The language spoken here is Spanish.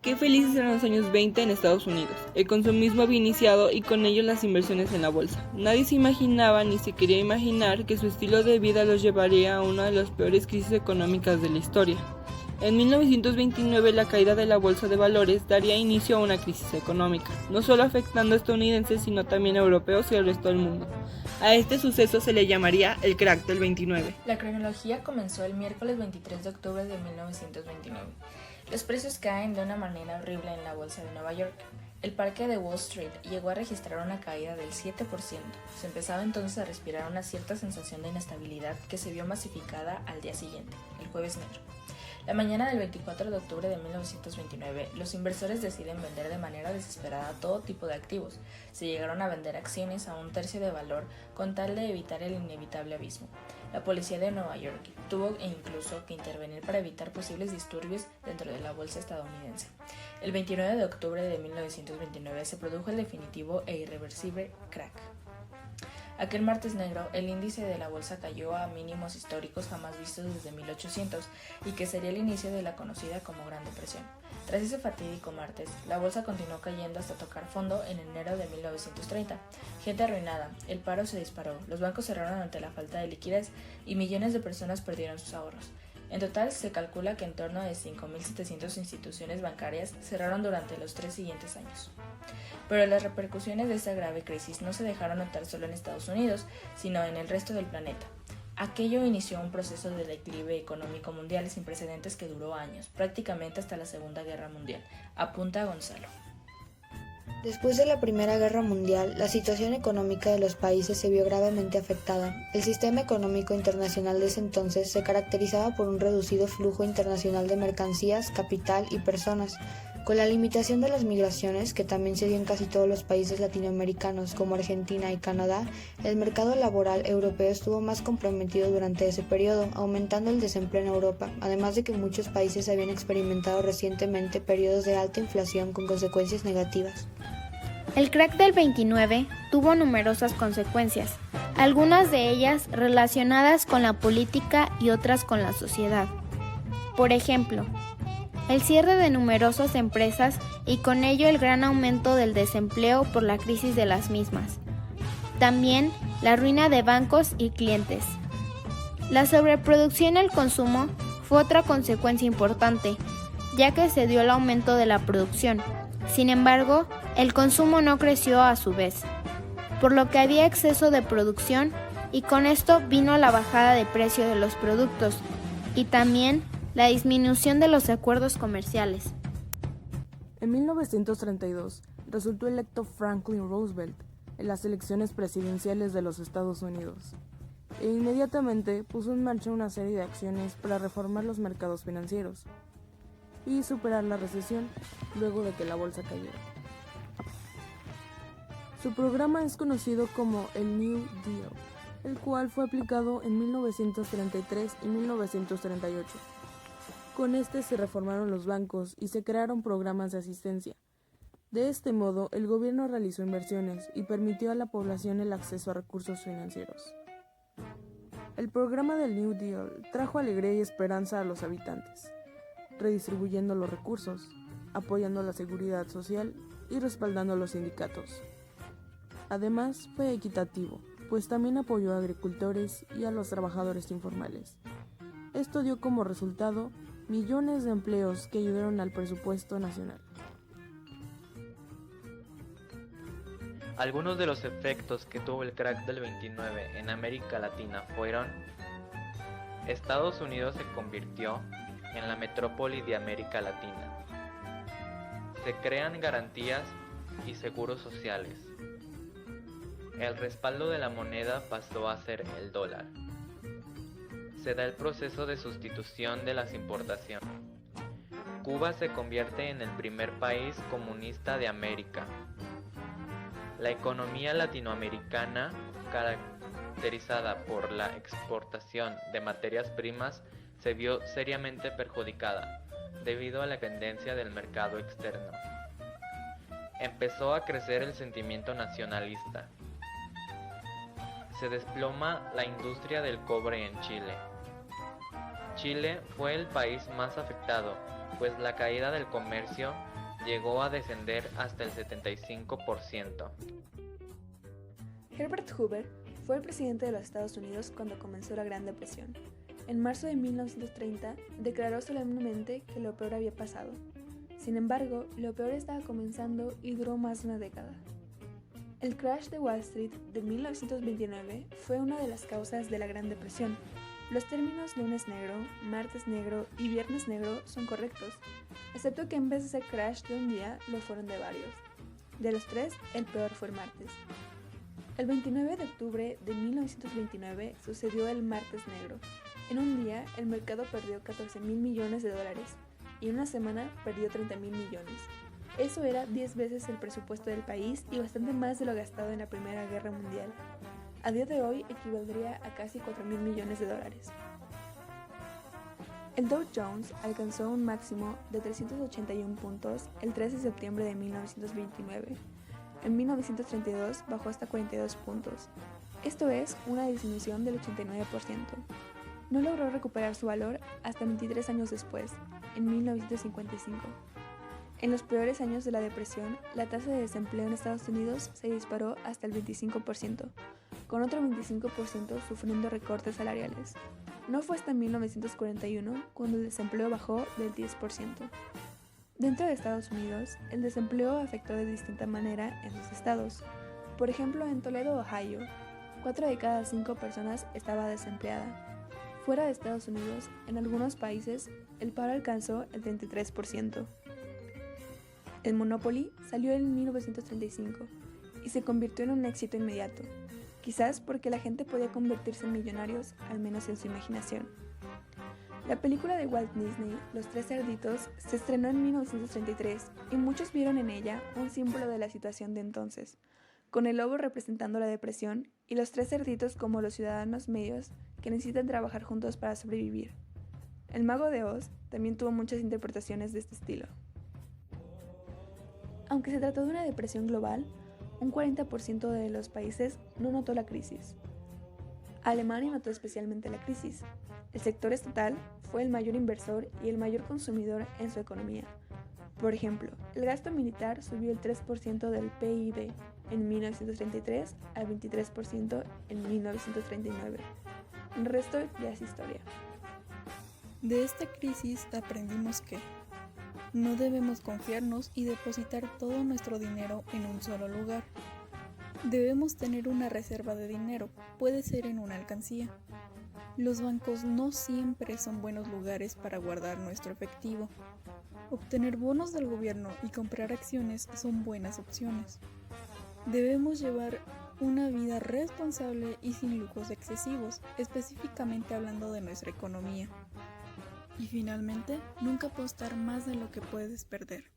Qué felices eran los años 20 en Estados Unidos. El consumismo había iniciado y con ello las inversiones en la bolsa. Nadie se imaginaba ni se quería imaginar que su estilo de vida los llevaría a una de las peores crisis económicas de la historia. En 1929 la caída de la bolsa de valores daría inicio a una crisis económica, no solo afectando a estadounidenses sino también a europeos y al resto del mundo. A este suceso se le llamaría el crack del 29. La cronología comenzó el miércoles 23 de octubre de 1929. Los precios caen de una manera horrible en la bolsa de Nueva York. El parque de Wall Street llegó a registrar una caída del 7%. Se empezaba entonces a respirar una cierta sensación de inestabilidad que se vio masificada al día siguiente, el jueves negro. La mañana del 24 de octubre de 1929, los inversores deciden vender de manera desesperada todo tipo de activos. Se llegaron a vender acciones a un tercio de valor con tal de evitar el inevitable abismo. La policía de Nueva York tuvo incluso que intervenir para evitar posibles disturbios dentro de la bolsa estadounidense. El 29 de octubre de 1929 se produjo el definitivo e irreversible crack. Aquel martes negro, el índice de la bolsa cayó a mínimos históricos jamás vistos desde 1800 y que sería el inicio de la conocida como Gran Depresión. Tras ese fatídico martes, la bolsa continuó cayendo hasta tocar fondo en enero de 1930. Gente arruinada, el paro se disparó, los bancos cerraron ante la falta de liquidez y millones de personas perdieron sus ahorros. En total, se calcula que en torno de 5.700 instituciones bancarias cerraron durante los 3 siguientes años. Pero las repercusiones de esta grave crisis no se dejaron notar solo en Estados Unidos, sino en el resto del planeta. Aquello inició un proceso de declive económico mundial sin precedentes que duró años, prácticamente hasta la Segunda Guerra Mundial, apunta Gonzalo. Después de la Primera Guerra Mundial, la situación económica de los países se vio gravemente afectada. El sistema económico internacional de ese entonces se caracterizaba por un reducido flujo internacional de mercancías, capital y personas. Con la limitación de las migraciones, que también se dio en casi todos los países latinoamericanos como Argentina y Canadá, el mercado laboral europeo estuvo más comprometido durante ese periodo, aumentando el desempleo en Europa, además de que muchos países habían experimentado recientemente periodos de alta inflación con consecuencias negativas. El crack del 29 tuvo numerosas consecuencias, algunas de ellas relacionadas con la política y otras con la sociedad. Por ejemplo, el cierre de numerosas empresas y con ello el gran aumento del desempleo por la crisis de las mismas. También la ruina de bancos y clientes. La sobreproducción y el consumo fue otra consecuencia importante, ya que se dio el aumento de la producción. Sin embargo, el consumo no creció a su vez, por lo que había exceso de producción y con esto vino la bajada de precio de los productos y también la disminución de los acuerdos comerciales. En 1932 resultó electo Franklin Roosevelt en las elecciones presidenciales de los Estados Unidos e inmediatamente puso en marcha una serie de acciones para reformar los mercados financieros y superar la recesión luego de que la bolsa cayera. Su programa es conocido como el New Deal, el cual fue aplicado en 1933 y 1938. Con este se reformaron los bancos y se crearon programas de asistencia. De este modo, el gobierno realizó inversiones y permitió a la población el acceso a recursos financieros. El programa del New Deal trajo alegría y esperanza a los habitantes, redistribuyendo los recursos, apoyando la seguridad social y respaldando los sindicatos. Además, fue equitativo, pues también apoyó a agricultores y a los trabajadores informales. Esto dio como resultado millones de empleos que ayudaron al presupuesto nacional. Algunos de los efectos que tuvo el crack del 29 en América Latina fueron: Estados Unidos se convirtió en la metrópoli de América Latina. Se crean garantías y seguros sociales. El respaldo de la moneda pasó a ser el dólar. Se da el proceso de sustitución de las importaciones. Cuba se convierte en el primer país comunista de América. La economía latinoamericana, caracterizada por la exportación de materias primas, se vio seriamente perjudicada debido a la dependencia del mercado externo. Empezó a crecer el sentimiento nacionalista. se desploma la industria del cobre en Chile. Chile fue el país más afectado, pues la caída del comercio llegó a descender hasta el 75%. Herbert Hoover fue el presidente de los Estados Unidos cuando comenzó la Gran Depresión. En marzo de 1930 declaró solemnemente que lo peor había pasado. Sin embargo, lo peor estaba comenzando y duró más de una década. El crash de Wall Street de 1929 fue una de las causas de la Gran Depresión. Los términos lunes negro, martes negro y viernes negro son correctos, excepto que en vez de ser crash de un día, lo fueron de varios. De los tres, el peor fue el martes. El 29 de octubre de 1929 sucedió el martes negro. En un día, el mercado perdió 14.000 millones de dólares y en una semana perdió 30.000 millones. Eso era 10 veces el presupuesto del país y bastante más de lo gastado en la Primera Guerra Mundial. A día de hoy equivaldría a casi 4.000 millones de dólares. El Dow Jones alcanzó un máximo de 381 puntos el 13 de septiembre de 1929. En 1932 bajó hasta 42 puntos. Esto es una disminución del 89%. No logró recuperar su valor hasta 23 años después, en 1955. En los peores años de la depresión, la tasa de desempleo en Estados Unidos se disparó hasta el 25%, con otro 25% sufriendo recortes salariales. No fue hasta 1941 cuando el desempleo bajó del 10%. Dentro de Estados Unidos, el desempleo afectó de distinta manera en sus estados. Por ejemplo, en Toledo, Ohio, 4 de cada 5 personas estaba desempleada. Fuera de Estados Unidos, en algunos países, el paro alcanzó el 33%. El Monopoly salió en 1935 y se convirtió en un éxito inmediato, quizás porque la gente podía convertirse en millonarios, al menos en su imaginación. La película de Walt Disney, Los Tres Cerditos, se estrenó en 1933 y muchos vieron en ella un símbolo de la situación de entonces, con el lobo representando la depresión y los tres cerditos como los ciudadanos medios que necesitan trabajar juntos para sobrevivir. El Mago de Oz también tuvo muchas interpretaciones de este estilo. Aunque se trató de una depresión global, un 40% de los países no notó la crisis. Alemania notó especialmente la crisis. El sector estatal fue el mayor inversor y el mayor consumidor en su economía. Por ejemplo, el gasto militar subió el 3% del PIB en 1933 al 23% en 1939. El resto ya es historia. De esta crisis aprendimos que no debemos confiarnos y depositar todo nuestro dinero en un solo lugar. Debemos tener una reserva de dinero, puede ser en una alcancía. Los bancos no siempre son buenos lugares para guardar nuestro efectivo. Obtener bonos del gobierno y comprar acciones son buenas opciones. Debemos llevar una vida responsable y sin lujos excesivos, específicamente hablando de nuestra economía. Y finalmente, nunca apostar más de lo que puedes perder.